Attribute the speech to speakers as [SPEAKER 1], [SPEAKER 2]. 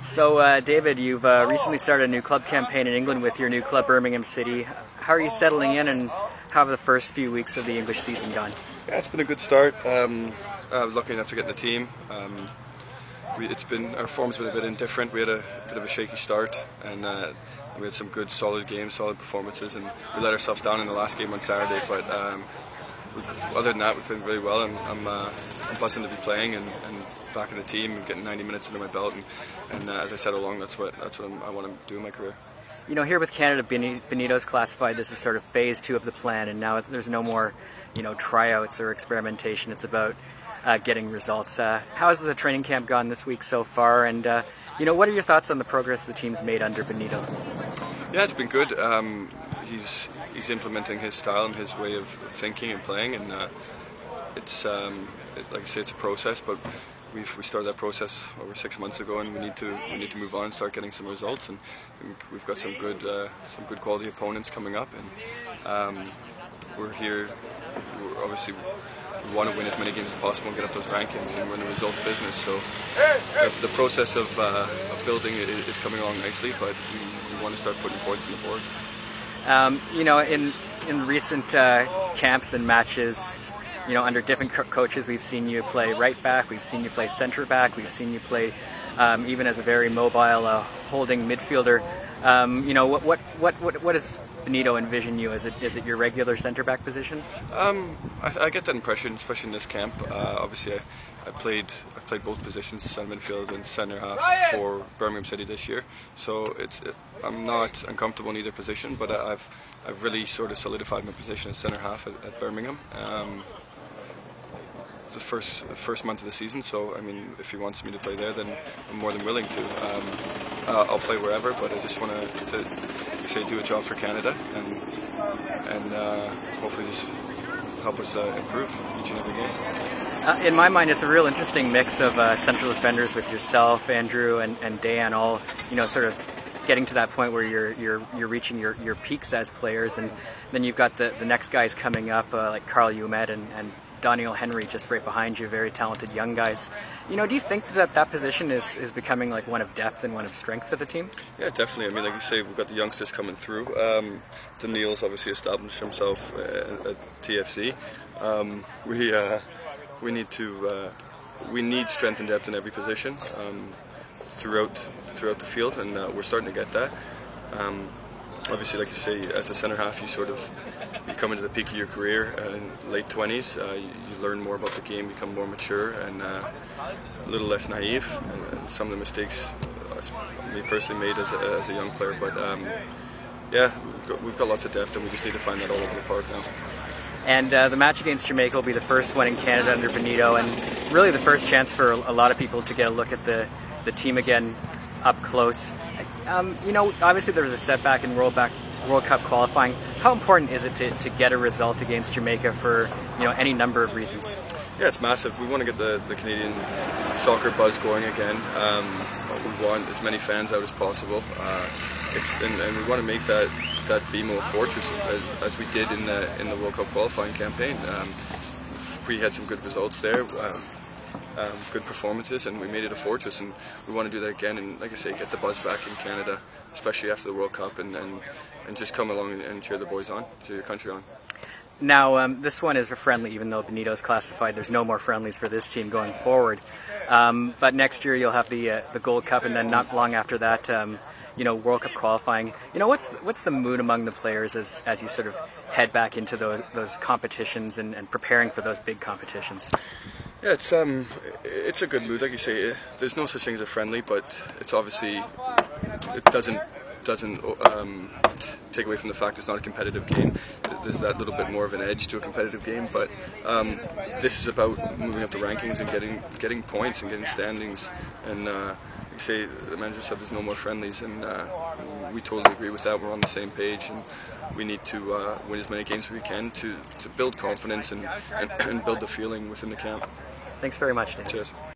[SPEAKER 1] So, David, you've recently started a new club campaign in England with your new club, Birmingham City. How are you settling in, and how have the first few weeks of the English season gone?
[SPEAKER 2] Yeah, it's been a good start. I was lucky enough to get in the team. Our form's been a bit indifferent. We had a bit of a shaky start, and we had some good, solid games, solid performances, and we let ourselves down in the last game on Saturday. But other than that, we've been really well, and I'm blessed to be playing and back in the team and getting 90 minutes under my belt. And as I said all along, that's what I want to do in my career.
[SPEAKER 1] You know, here with Canada, Benito's classified this as sort of phase 2 of the plan, and now there's no more, tryouts or experimentation. It's about getting results. How has the training camp gone this week so far? And what are your thoughts on the progress the team's made under Benito?
[SPEAKER 2] Yeah, it's been good. He's implementing his style and his way of thinking and playing, and it's like I say, it's a process, but we started that process over 6 months ago, and we need to move on and start getting some results. And we've got some good quality opponents coming up, and we're here. Obviously, we want to win as many games as possible and get up those rankings and win the results business. So the process of building is coming along nicely, but we want to start putting points on the board.
[SPEAKER 1] In recent camps and matches, under different coaches, we've seen you play right back, we've seen you play centre back, we've seen you play even as a very mobile holding midfielder. What does Benito envision you? Is it your regular centre back position?
[SPEAKER 2] I get that impression, especially in this camp. Obviously, I played both positions, centre midfield and centre half, for Birmingham City this year. So I'm not uncomfortable in either position, but I've really sort of solidified my position as centre half at Birmingham. The first month of the season, so I mean, if he wants me to play there, then I'm more than willing to. I'll play wherever, but I just want to do a job for Canada and hopefully just help us improve each and every game.
[SPEAKER 1] In my mind, it's a real interesting mix of central defenders with yourself, Andrew, and Dan, all sort of getting to that point where you're reaching your peaks as players, and then you've got the next guys coming up like Carl Ouimet and Daniel Henry just right behind you, very talented young guys. Do you think that position is becoming like one of depth and one of strength for the team? Yeah,
[SPEAKER 2] definitely. I mean, like you say, we've got the youngsters coming through. Daniel's obviously established himself at TFC. We need strength and depth in every position throughout the field, and we're starting to get that. Obviously, like you say, as a centre half, you come into the peak of your career in late 20s. You learn more about the game, become more mature, and a little less naive. And some of the mistakes me personally made as a young player, but yeah, we've got lots of depth, and we just need to find that all over the park now.
[SPEAKER 1] And the match against Jamaica will be the first one in Canada under Benito, and really the first chance for a lot of people to get a look at the team again up close. Obviously there was a setback in World Cup qualifying. How important is it to get a result against Jamaica for any number of reasons?
[SPEAKER 2] Yeah, it's massive. We want to get the Canadian soccer buzz going again. We want as many fans out as possible. And we want to make that BMO a fortress as we did in the World Cup qualifying campaign. We had some good results there. Good performances, and we made it a fortress, and we want to do that again, and like I say, get the buzz back in Canada, especially after the World Cup, and just come along and cheer the boys on, cheer your country on.
[SPEAKER 1] Now, this one is a friendly, even though Benito's classified. There's no more friendlies for this team going forward. But next year you'll have the Gold Cup, and then not long after that, World Cup qualifying. What's the mood among the players as you sort of head back into those competitions and preparing for those big competitions?
[SPEAKER 2] Yeah, it's a good mood, like you say. There's no such thing as a friendly, but it's obviously it doesn't take away from the fact it's not a competitive game. There's that little bit more of an edge to a competitive game, but this is about moving up the rankings and getting points and getting standings. And like you say, the manager said there's no more friendlies, and we totally agree with that. We're on the same page, and we need to win as many games as we can to build confidence and build the feeling within the camp.
[SPEAKER 1] Thanks very much, Dan.
[SPEAKER 2] Cheers.